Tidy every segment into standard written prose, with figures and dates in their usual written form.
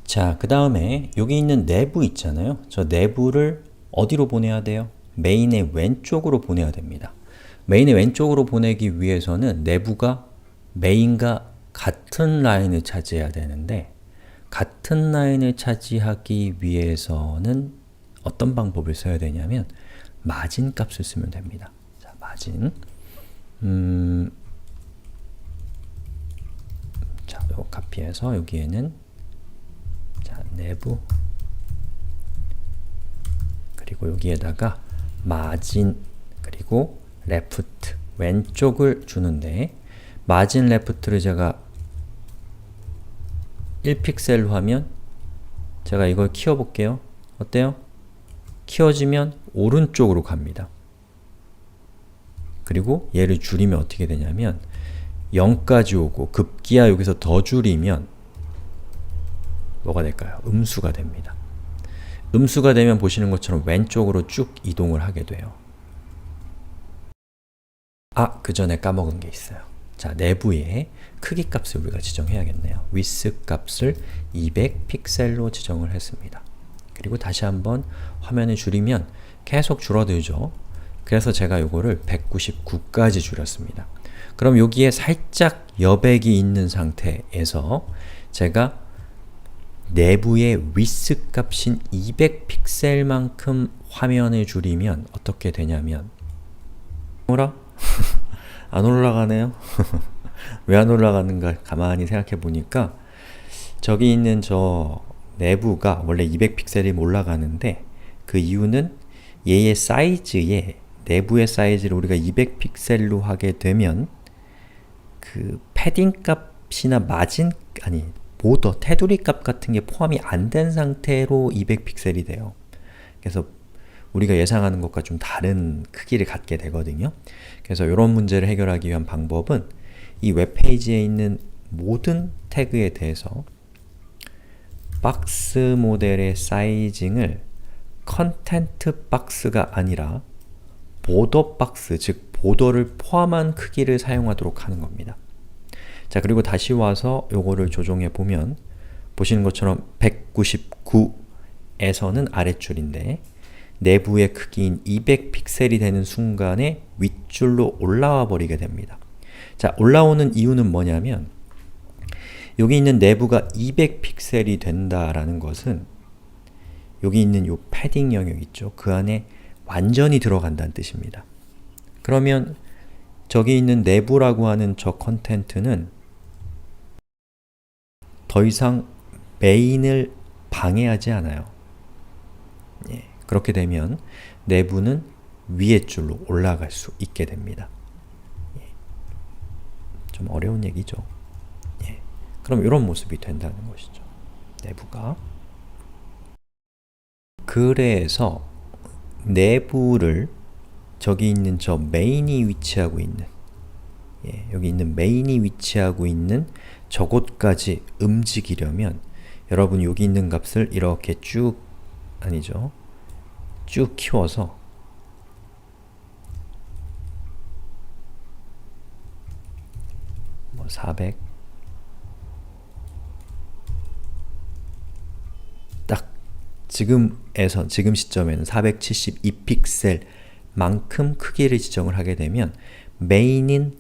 자, 그 다음에 여기 있는 내부 있잖아요. 저 내부를 어디로 보내야 돼요? 메인의 왼쪽으로 보내야 됩니다. 메인의 왼쪽으로 보내기 위해서는 내부가 메인과 같은 라인을 차지해야 되는데 같은 라인을 차지하기 위해서는 어떤 방법을 써야 되냐면 마진 값을 쓰면 됩니다. 자, 마진 자, 요 카피해서 여기에는 자, 내부 그리고 여기에다가 마진 그리고 레프트 왼쪽을 주는데 마진 레프트를 제가 1픽셀로 하면 제가 이걸 키워볼게요. 어때요? 키워지면 오른쪽으로 갑니다. 그리고 얘를 줄이면 어떻게 되냐면 0까지 오고 급기야 여기서 더 줄이면 뭐가 될까요? 음수가 됩니다. 음수가 되면 보시는 것처럼 왼쪽으로 쭉 이동을 하게 돼요. 아, 그 전에 까먹은 게 있어요. 자, 내부에 크기 값을 우리가 지정해야겠네요. width 값을 200픽셀로 지정을 했습니다. 그리고 다시 한번 화면을 줄이면 계속 줄어들죠. 그래서 제가 요거를 199까지 줄였습니다. 그럼 여기에 살짝 여백이 있는 상태에서 제가 내부의 width 값인 200픽셀만큼 화면을 줄이면 어떻게 되냐면 뭐라? 안 올라가네요? 왜 안 올라가는가 가만히 생각해 보니까 저기 있는 저 내부가 원래 200픽셀이 올라가는데 그 이유는 얘의 사이즈에 내부의 사이즈를 우리가 200픽셀로 하게 되면 그 패딩 값이나 마진, 아니 보더, 테두리 값 같은 게 포함이 안 된 상태로 200픽셀이 돼요. 그래서 우리가 예상하는 것과 좀 다른 크기를 갖게 되거든요. 그래서 이런 문제를 해결하기 위한 방법은 이 웹페이지에 있는 모든 태그에 대해서 박스 모델의 사이징을 컨텐트 박스가 아니라 보더 박스, 즉 보더를 포함한 크기를 사용하도록 하는 겁니다. 자, 그리고 다시 와서 요거를 조정해 보면 보시는 것처럼 199에서는 아랫줄인데 내부의 크기인 200픽셀이 되는 순간에 윗줄로 올라와 버리게 됩니다. 자, 올라오는 이유는 뭐냐면 여기 있는 내부가 200픽셀이 된다라는 것은 여기 있는 요 패딩 영역 있죠? 그 안에 완전히 들어간다는 뜻입니다. 그러면 저기 있는 내부라고 하는 저 컨텐트는 더 이상 메인을 방해하지 않아요. 예, 그렇게 되면 내부는 위의 줄로 올라갈 수 있게 됩니다. 예, 좀 어려운 얘기죠. 예, 그럼 이런 모습이 된다는 것이죠. 내부가. 그래서 내부를 저기 있는 저 메인이 위치하고 있는 여기 있는 메인이 위치하고 있는 저곳까지 움직이려면 여러분 여기 있는 값을 이렇게 쭉 아니죠. 쭉 키워서 뭐 400 딱 지금 시점에는 472픽셀 만큼 크기를 지정을 하게 되면 메인인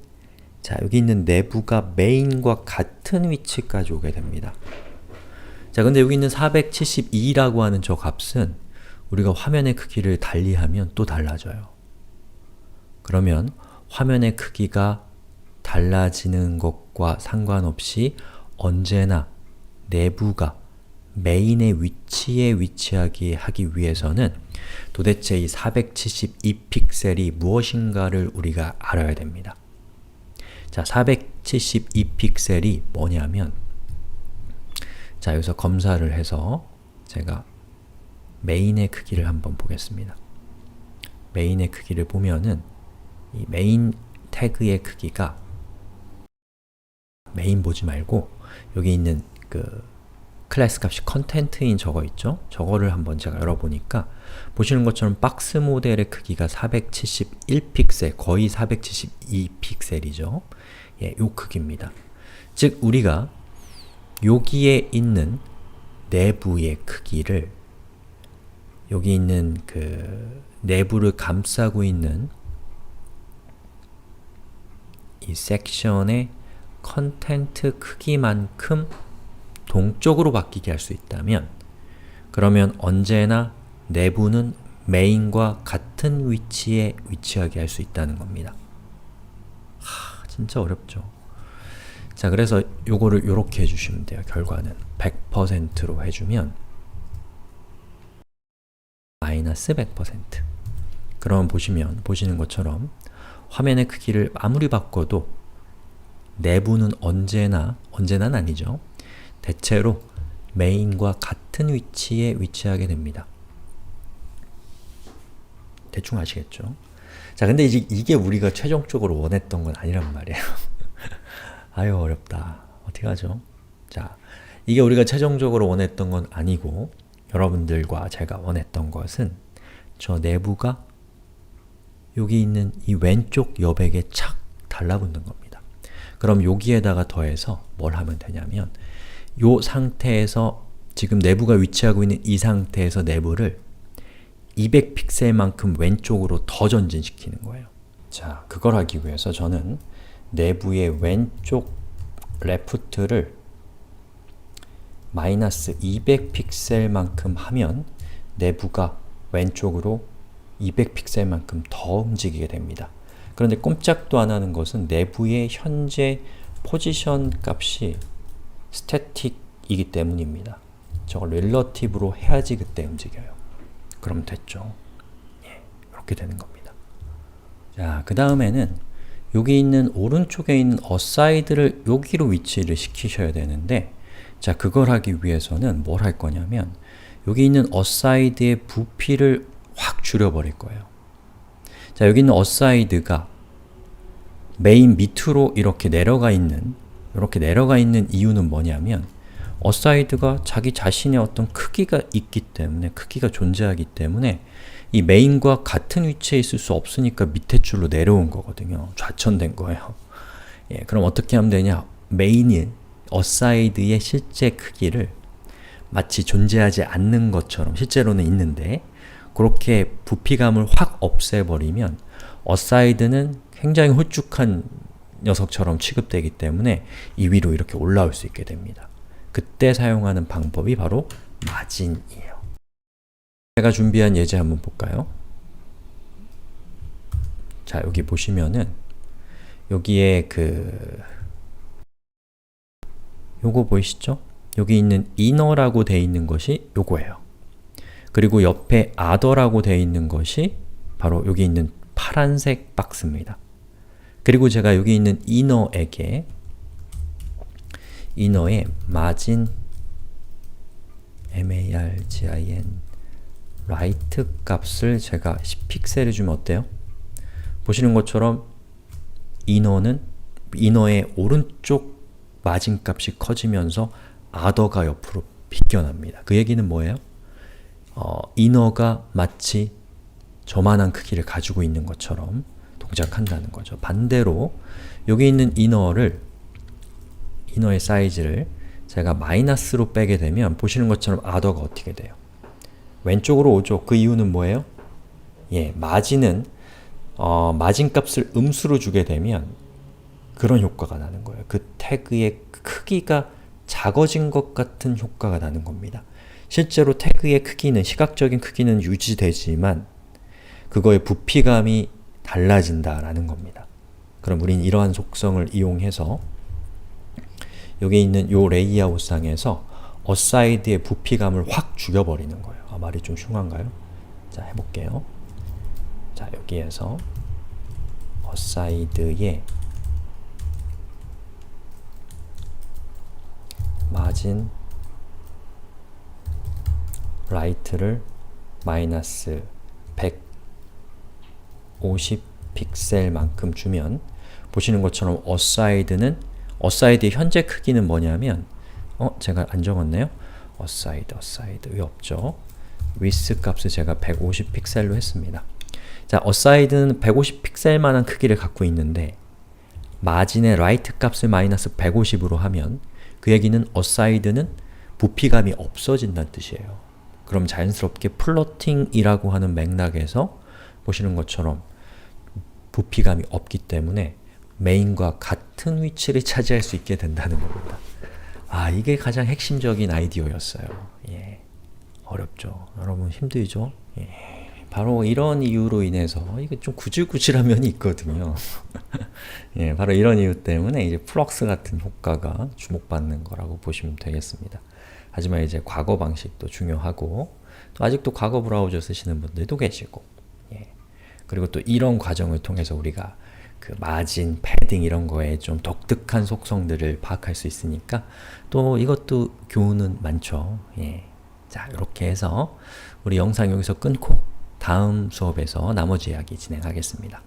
자, 여기 있는 내부가 메인과 같은 위치까지 오게 됩니다. 자, 근데 여기 있는 472라고 하는 저 값은 우리가 화면의 크기를 달리하면 또 달라져요. 그러면 화면의 크기가 달라지는 것과 상관없이 언제나 내부가 메인의 위치에 위치하게 하기 위해서는 도대체 이 472픽셀이 무엇인가를 우리가 알아야 됩니다. 자, 472픽셀이 뭐냐면 자, 여기서 검사를 해서 제가 메인의 크기를 한번 보겠습니다. 메인의 크기를 보면은 이 메인 태그의 크기가 메인 보지 말고 여기 있는 그 클래스 값이 컨텐트인 저거 있죠? 저거를 한번 제가 열어보니까 보시는 것처럼 박스 모델의 크기가 471픽셀, 거의 472픽셀이죠. 예, 요 크기입니다. 즉, 우리가 여기에 있는 내부의 크기를 여기 있는 그 내부를 감싸고 있는 이 섹션의 컨텐트 크기만큼 동쪽으로 바뀌게 할 수 있다면 그러면 언제나 내부는 메인과 같은 위치에 위치하게 할 수 있다는 겁니다. 진짜 어렵죠? 자, 그래서 요거를 요렇게 해주시면 돼요. 결과는 100%로 해주면 마이너스 100%. 그러면 보시는 것처럼 화면의 크기를 아무리 바꿔도 내부는 언제는 아니죠. 대체로 메인과 같은 위치에 위치하게 됩니다. 대충 아시겠죠? 자, 근데 이게 우리가 최종적으로 원했던 건 아니란 말이에요. 아유, 어렵다. 어떻게 하죠? 자, 이게 우리가 최종적으로 원했던 건 아니고 여러분들과 제가 원했던 것은 저 내부가 여기 있는 이 왼쪽 여백에 착 달라붙는 겁니다. 그럼 여기에다가 더해서 뭘 하면 되냐면 이 상태에서 지금 내부가 위치하고 있는 이 상태에서 내부를 200픽셀만큼 왼쪽으로 더 전진시키는 거예요. 자, 그걸 하기 위해서 저는 내부의 왼쪽 레프트를 마이너스 200픽셀만큼 하면 내부가 왼쪽으로 200픽셀만큼 더 움직이게 됩니다. 그런데 꼼짝도 안 하는 것은 내부의 현재 포지션 값이 스태틱이기 때문입니다. 저걸 릴러티브로 해야지 그때 움직여요. 그럼 됐죠. 예, 이렇게 되는 겁니다. 자, 그 다음에는 여기 있는 오른쪽에 있는 어사이드를 여기로 위치를 시키셔야 되는데 자, 그걸 하기 위해서는 뭘 할 거냐면 여기 있는 어사이드의 부피를 확 줄여버릴 거예요. 자, 여기 있는 어사이드가 메인 밑으로 이렇게 내려가 있는 이유는 뭐냐면 어사이드가 자기 자신의 어떤 크기가 있기 때문에, 크기가 존재하기 때문에 이 메인과 같은 위치에 있을 수 없으니까 밑에 줄로 내려온 거거든요. 좌천된 거예요. 예, 그럼 어떻게 하면 되냐? 메인이 어사이드의 실제 크기를 마치 존재하지 않는 것처럼, 실제로는 있는데 그렇게 부피감을 확 없애버리면 어사이드는 굉장히 홀쭉한 녀석처럼 취급되기 때문에 이 위로 이렇게 올라올 수 있게 됩니다. 그때 사용하는 방법이 바로 마진이에요. 제가 준비한 예제 한번 볼까요? 자, 여기 보시면은 여기에 요거 보이시죠? 여기 있는 inner라고 되어 있는 것이 요거예요. 그리고 옆에 other라고 되어 있는 것이 바로 여기 있는 파란색 박스입니다. 그리고 제가 여기 있는 inner에게 inner의 margin margin right 값을 제가 10픽셀을 주면 어때요? 보시는 것처럼 inner의 오른쪽 마진 값이 커지면서 other가 옆으로 비껴납니다. 그 얘기는 뭐예요? inner가 마치 저만한 크기를 가지고 있는 것처럼 동작한다는 거죠. 반대로 여기 있는 inner의 사이즈를 제가 마이너스로 빼게 되면 보시는 것처럼 other가 어떻게 돼요? 왼쪽으로 오죠. 그 이유는 뭐예요? 예, 마진은 마진 값을 음수로 주게 되면 그런 효과가 나는 거예요. 그 태그의 크기가 작아진 것 같은 효과가 나는 겁니다. 실제로 태그의 크기는, 시각적인 크기는 유지되지만 그거의 부피감이 달라진다라는 겁니다. 그럼 우린 이러한 속성을 이용해서 여기 있는 요 레이아웃 상에서 어사이드의 부피감을 확 죽여버리는 거예요. 말이 좀 흉한가요? 자, 해볼게요. 자, 여기에서 어사이드의 마진 라이트를 마이너스 150픽셀만큼 주면 보시는 것처럼 어사이드의 현재 크기는 뭐냐면 제가 안 적었네요. 어사이드 왜 없죠? width 값을 제가 150픽셀로 했습니다. 자, 어사이드는 150픽셀만한 크기를 갖고 있는데 마진의 right 값을 마이너스 150으로 하면 그 얘기는 어사이드는 부피감이 없어진다는 뜻이에요. 그럼 자연스럽게 플러팅이라고 하는 맥락에서 보시는 것처럼 부피감이 없기 때문에 메인과 같은 위치를 차지할 수 있게 된다는 겁니다. 아, 이게 가장 핵심적인 아이디어였어요. 예. 어렵죠. 여러분 힘들죠? 예. 바로 이런 이유로 인해서 이게 좀 구질구질한 면이 있거든요. 예, 바로 이런 이유 때문에 이제 플럭스 같은 효과가 주목받는 거라고 보시면 되겠습니다. 하지만 이제 과거 방식도 중요하고 또 아직도 과거 브라우저 쓰시는 분들도 계시고 예. 그리고 또 이런 과정을 통해서 우리가 그 마진, 패딩 이런 거에 좀 독특한 속성들을 파악할 수 있으니까 또 이것도 교훈은 많죠. 예. 자, 이렇게 해서 우리 영상 여기서 끊고 다음 수업에서 나머지 이야기 진행하겠습니다.